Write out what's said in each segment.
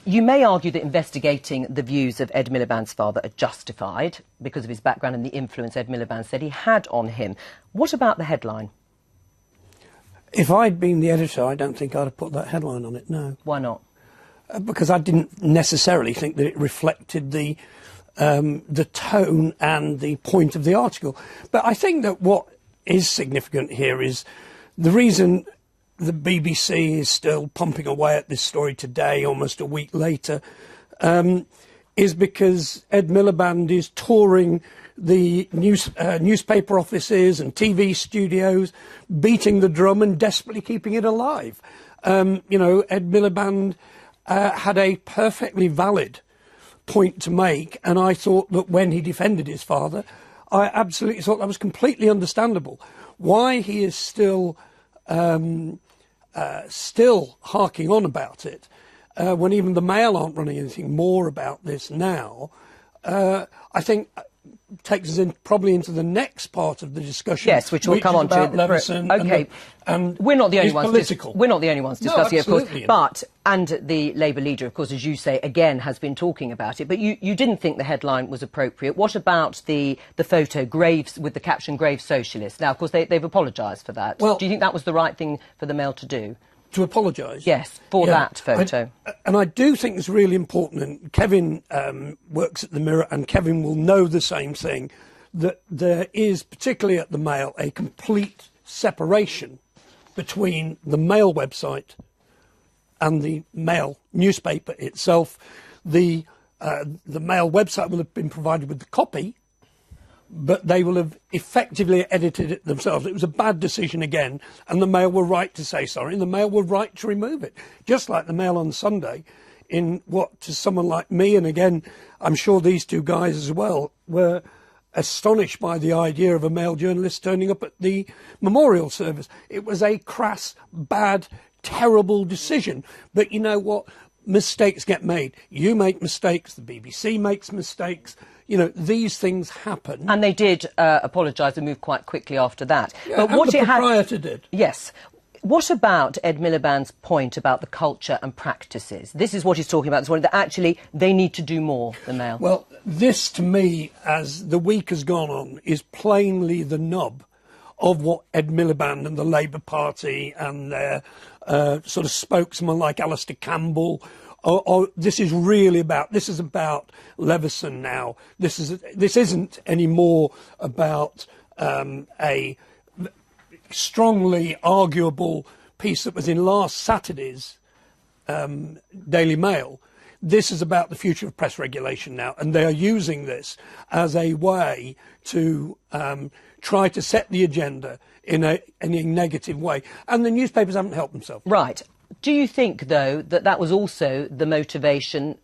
You may argue that investigating the views of Ed Miliband's father are justified because of his background and the influence Ed Miliband said he had on him. What about the headline? If I'd been the editor, I don't think I'd have put that headline on it, no. Why not? Because I didn't necessarily think that it reflected the tone and the point of the article. But I think that what is significant here is the reason the BBC is still pumping away at this story today, almost a week later, is because Ed Miliband is touring the newspaper offices and TV studios, beating the drum and desperately keeping it alive. You know, Ed Miliband had a perfectly valid point to make, and I thought that when he defended his father, I absolutely thought that was completely understandable. Why he is still harking on about it, when even the Mail aren't running anything more about this now, I think takes us in probably into the next part of the discussion. Yes, which we'll come on to. Leveson. Okay, and we're not the only ones. Political. We're not the only ones discussing it, of course. Absolutely. But the Labour leader, of course, as you say, again has been talking about it. But you didn't think the headline was appropriate. What about the photo Graves with the caption "Grave Socialist"? Now, of course, they've apologised for that. Well, do you think that was the right thing for the Mail to do? To apologise? Yes, for that photo. And I do think it's really important, and Kevin works at the Mirror, and Kevin will know the same thing, that there is, particularly at the Mail, a complete separation between the Mail website and the Mail newspaper itself. The Mail website will have been provided with the copy, but they will have effectively edited it themselves. It was a bad decision again, and the Mail were right to say sorry, and the Mail were right to remove it. Just like the Mail on Sunday, in what, to someone like me, and again, I'm sure these two guys as well, were astonished by the idea of a Mail journalist turning up at the memorial service. It was a crass, bad, terrible decision. But you know what? Mistakes get made. You make mistakes, the BBC makes mistakes. You know, these things happen. And they did apologise and move quite quickly after that. Yeah, but and what the it proprietor did. Yes. What about Ed Miliband's point about the culture and practices? This is what he's talking about this morning, that actually they need to do more, the Mail. Well, this to me, as the week has gone on, is plainly the nub of what Ed Miliband and the Labour Party and their sort of spokesman like Alistair Campbell, this is really about. This is about Leveson now. This isn't anymore about a strongly arguable piece that was in last Saturday's Daily Mail. This is about the future of press regulation now, and they are using this as a way to try to set the agenda in a negative way. And the newspapers haven't helped themselves. Right. Do you think, though, that that was also the motivation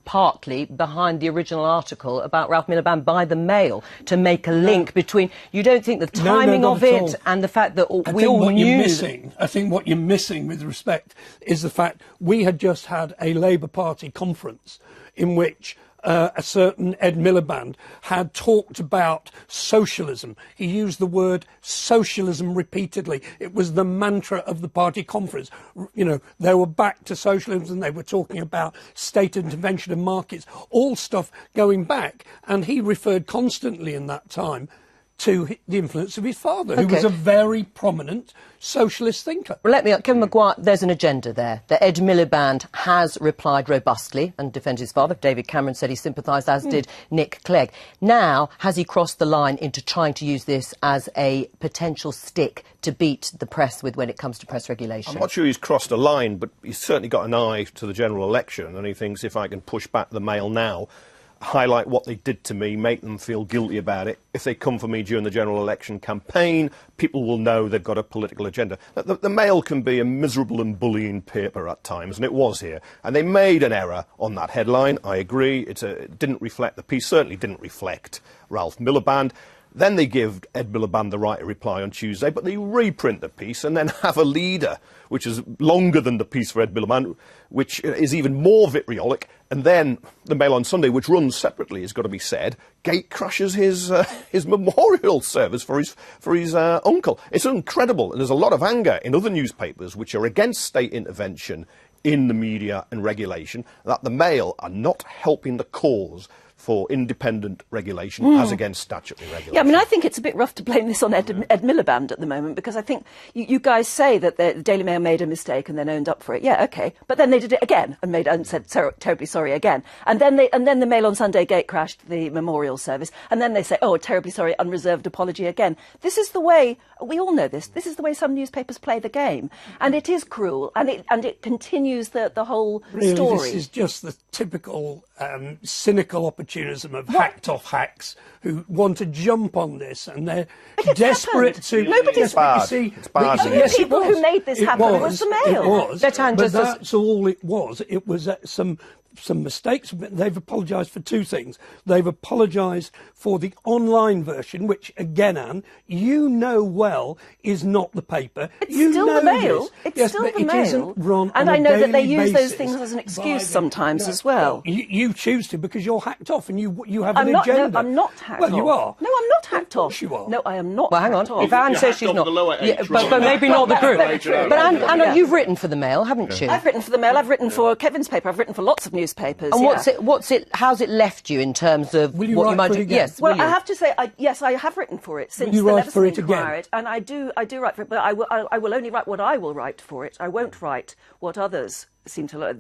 partly behind the original article about Ralph Miliband by the Mail, to make a link between... You don't think the timing of it and the fact that we all knew... I think what you're missing, with respect, is the fact we had just had a Labour Party conference in which a certain Ed Miliband had talked about socialism. He used the word socialism repeatedly. It was the mantra of the party conference. You know, they were back to socialism, and they were talking about state intervention in markets, all stuff going back. And he referred constantly in that time to the influence of his father, who was a very prominent socialist thinker. Well, Kevin Maguire, there's an agenda there. That Ed Miliband has replied robustly and defended his father. David Cameron said he sympathised, as did Nick Clegg. Now, has he crossed the line into trying to use this as a potential stick to beat the press with when it comes to press regulation? I'm not sure he's crossed a line, but he's certainly got an eye to the general election, and he thinks, if I can push back the Mail now, highlight what they did to me, make them feel guilty about it. If they come for me during the general election campaign, people will know they've got a political agenda. The Mail can be a miserable and bullying paper at times, and it was here. And they made an error on that headline, I agree. It didn't reflect the piece, certainly didn't reflect Ralph Miliband. Then they give Ed Miliband the right to reply on Tuesday, but they reprint the piece and then have a leader, which is longer than the piece for Ed Miliband, which is even more vitriolic. And then the Mail on Sunday, which runs separately, has got to be said, gate crashes his memorial service for his uncle. It's incredible. And there's a lot of anger in other newspapers which are against state intervention in the media and regulation, that the Mail are not helping the cause for independent regulation as against statutory regulation. Yeah, I mean, I think it's a bit rough to blame this on Ed Miliband at the moment, because I think you guys say that the Daily Mail made a mistake and then owned up for it. Yeah, OK. But then they did it again and said terribly sorry again. And then the Mail on Sunday gate crashed the memorial service. And then they say, oh, terribly sorry, unreserved apology again. This is the way, we all know this is the way some newspapers play the game. And it is cruel. And it continues the whole really, story. This is just the typical cynical opportunism of hacked-off hacks who want to jump on this, and they're desperate to... Nobody's bad. It's bad. The only people who made this happen was the Mail. It was, But that's all it was. It was some mistakes. They've apologised for two things. They've apologised for the online version, which, again, Anne, you know well is not the paper. It's you still know the Mail. this. It's yes, still but the it Mail. isn't run and on I know a that they daily use those basis things as an by excuse the- sometimes no, as well. You choose to, because you're hacked off and you have I'm an not, agenda. no, I'm not hacked well, off. you are. No, I'm not hacked Of course off. you are. No, I am not Well, hang on. hacked off. If Anne You're says she's hacked not, off the lower age, but right? maybe not the group. Very true. But Anna, Yeah. you've written for the Mail, haven't you? I've written for the Mail. I've written for Kevin's paper. I've written for lots of newspapers. And yeah. how's it left you in terms of Will you what write you might for it do? again? Yes. Well, will you? I have to say, yes, I have written for it since you the write for Leveson it again? Inquiry, and I do write for it, but I will only write what I will write for it. I won't write what others seem to like.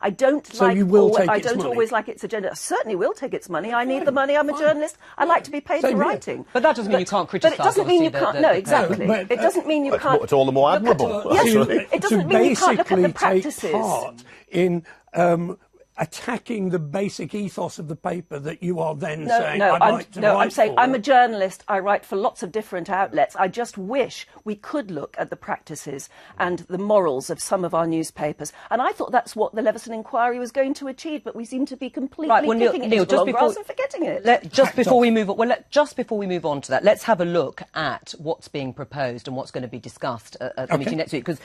I don't So like. you will take I its don't money? always like its agenda. I certainly will take its money. I need the money. I'm a journalist. I like to be paid Same for here. writing. But that doesn't mean you can't But criticise, it doesn't mean you obviously, can't. the No, paper. exactly. No, but, it doesn't mean you can't. It's all the more admirable. Yes, actually. it doesn't to mean you can't look at the basically practices. take part in attacking the basic ethos of the paper that you are then saying, I'd like to write I'm saying for. I'm a journalist. I write for lots of different outlets. I just wish we could look at the practices and the morals of some of our newspapers. And I thought that's what the Leveson Inquiry was going to achieve, but we seem to be completely Right, well, kicking it Neil, into the long just grass before- and forgetting it. Just before we move on to that, let's have a look at what's being proposed and what's going to be discussed at the meeting next week. Because,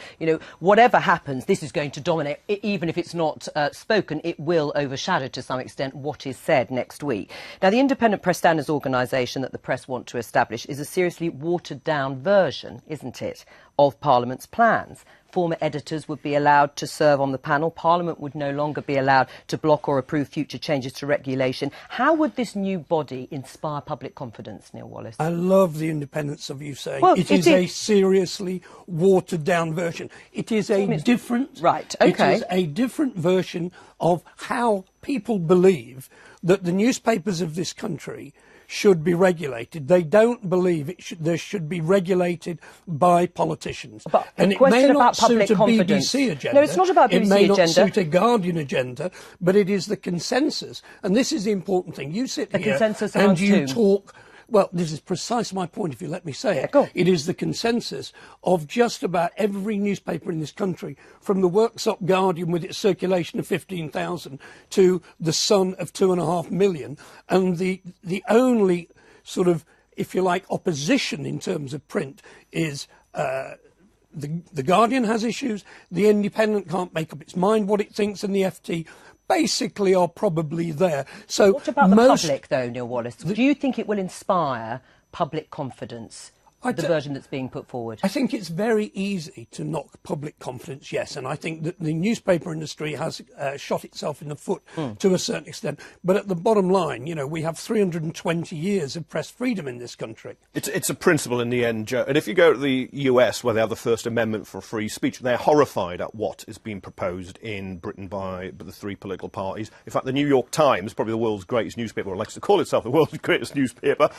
whatever happens, this is going to dominate. Even if it's not spoken, it will overshadow to some extent what is said next week. Now, the Independent Press Standards Organisation that the press want to establish is a seriously watered-down version, isn't it, of Parliament's plans. Former editors would be allowed to serve on the panel. Parliament would no longer be allowed to block or approve future changes to regulation. How would this new body inspire public confidence, Neil Wallace? I love the independence of you saying Well, it is a seriously watered-down version. It is a different... Right, OK. It is a different version of how people believe that the newspapers of this country should be regulated. They don't believe they should be regulated by politicians. But and the it may question not about public suit a confidence- BBC agenda. No, it's not about It BBC may not agenda. suit a Guardian agenda, but it is the consensus. And this is the important thing. You sit The here consensus and amongst you whom? talk... Well, this is precisely my point, if you let me say it. go on. It is the consensus of just about every newspaper in this country, from the Worksop Guardian with its circulation of 15,000 to the Sun of 2.5 million. And the only sort of, if you like, opposition in terms of print is... The Guardian has issues, the Independent can't make up its mind what it thinks, and the FT basically are probably there. So What about the public, though, Neil Wallace? Do you think it will inspire public confidence, the version that's being put forward? I think it's very easy to knock public confidence, yes, and I think that the newspaper industry has shot itself in the foot to a certain extent. But at the bottom line, we have 320 years of press freedom in this country. It's a principle in the end, Joe. And if you go to the US, where they have the First Amendment for free speech, they're horrified at what is being proposed in Britain by the three political parties. In fact, the New York Times, probably the world's greatest newspaper, or likes to call itself the world's greatest newspaper,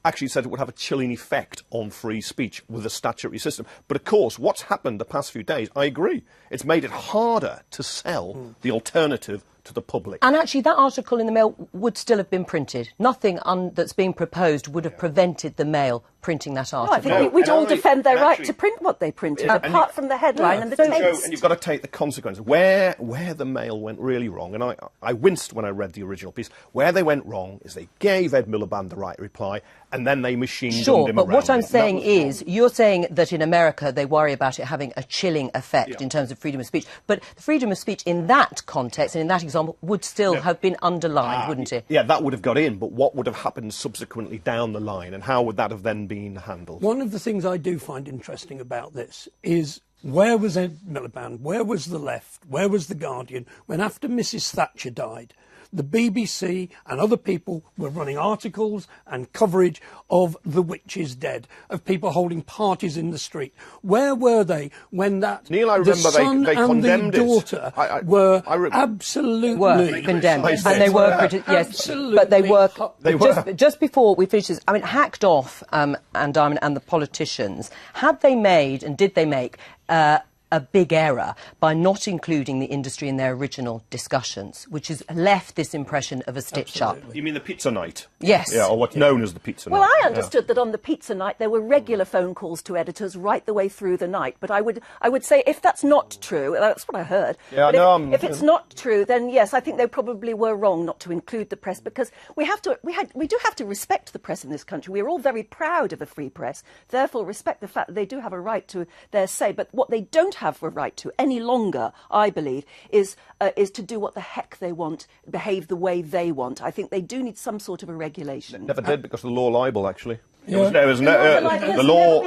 actually said it would have a chilling effect on free speech with a statutory system. But of course, what's happened the past few days, I agree, it's made it harder to sell the alternative to the public. And actually, that article in the Mail would still have been printed. Nothing that's being proposed would have prevented the Mail printing that No, article. I think we'd all defend their right actually- to print what they printed, And apart from the headline and the Joe, text. and you've got to take the consequences. Where the Mail went really wrong, and I winced when I read the original piece, where they went wrong is they gave Ed Miliband the right reply, and then they machine-gunned Sure, him but what around I'm it. saying That was wrong. is, you're saying that in America they worry about it having a chilling effect in terms of freedom of speech. But the freedom of speech in that context and in that example would still have been underlined, wouldn't it? Yeah, that would have got in, but what would have happened subsequently down the line, and how would that have then been handled? One of the things I do find interesting about this is Where was Ed Miliband? Where was the left? Where was the Guardian when, after Mrs. Thatcher died, the BBC and other people were running articles and coverage of the witch is dead, of people holding parties in the street? Where were they when that Neil, I the remember son they and condemned the it. daughter were I absolutely were condemned, I and said they were absolutely yes, but they were. They were. Just before we finish this, I mean, Hacked Off and Diamond and the politicians, had they made and did they make a big error by not including the industry in their original discussions, which has left this impression of a stitch-up? You mean the pizza night? Yes. Yeah, or what's known as the pizza night. Well, I understood that on the pizza night there were regular phone calls to editors right the way through the night. But I would say if that's not true, that's what I heard. Yeah, but no, if it's not true, then yes, I think they probably were wrong not to include the press, because we do have to respect the press in this country. We are all very proud of a free press. Therefore, respect the fact that they do have a right to their say. But what they don't have a right to any longer, I believe, is to do what the heck they want, behave the way they want. I think they do need some sort of a regulation. Never did, because of the law libel, actually. Yeah. The law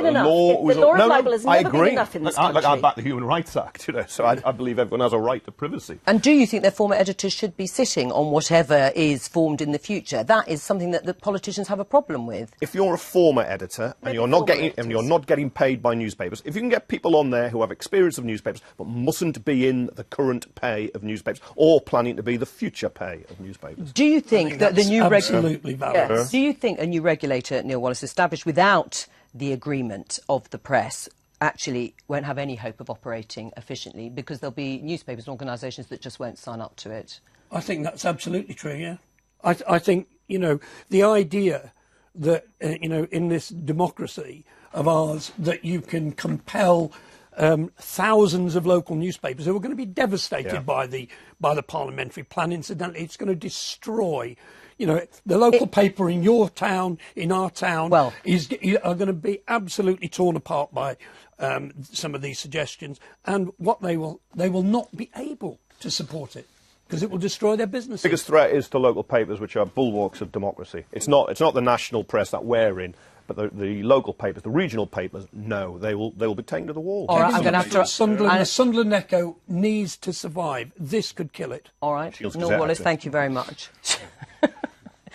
libel has never been enough in this country. I back the Human Rights Act, so I believe everyone has a right to privacy. And do you think their former editors should be sitting on whatever is formed in the future? That is something that the politicians have a problem with. If you're a former editor and you're not getting paid by newspapers, if you can get people on there who have experience of newspapers but mustn't be in the current pay of newspapers or planning to be the future pay of newspapers. Do you think that the new absolutely valid? Yes. Do you think a new regulator, Neil Wallace, established without the agreement of the press actually won't have any hope of operating efficiently, because there'll be newspapers and organisations that just won't sign up to it? I think that's absolutely true, yeah. I think, the idea that, in this democracy of ours, that you can compel thousands of local newspapers who are going to be devastated by the parliamentary plan. Incidentally, it's going to destroy, the local paper in your town, in our town, are going to be absolutely torn apart by some of these suggestions, and what they will not be able to support it, because it will destroy their businesses. The biggest threat is to local papers, which are bulwarks of democracy. It's not the national press that we're in, but the local papers, the regional papers, no, they will be taken to the wall. All right, I'm going to have to. The Sunderland Echo needs to survive. This could kill it. All right, Shields Neil Gazette, Wallace, actually. thank you very much.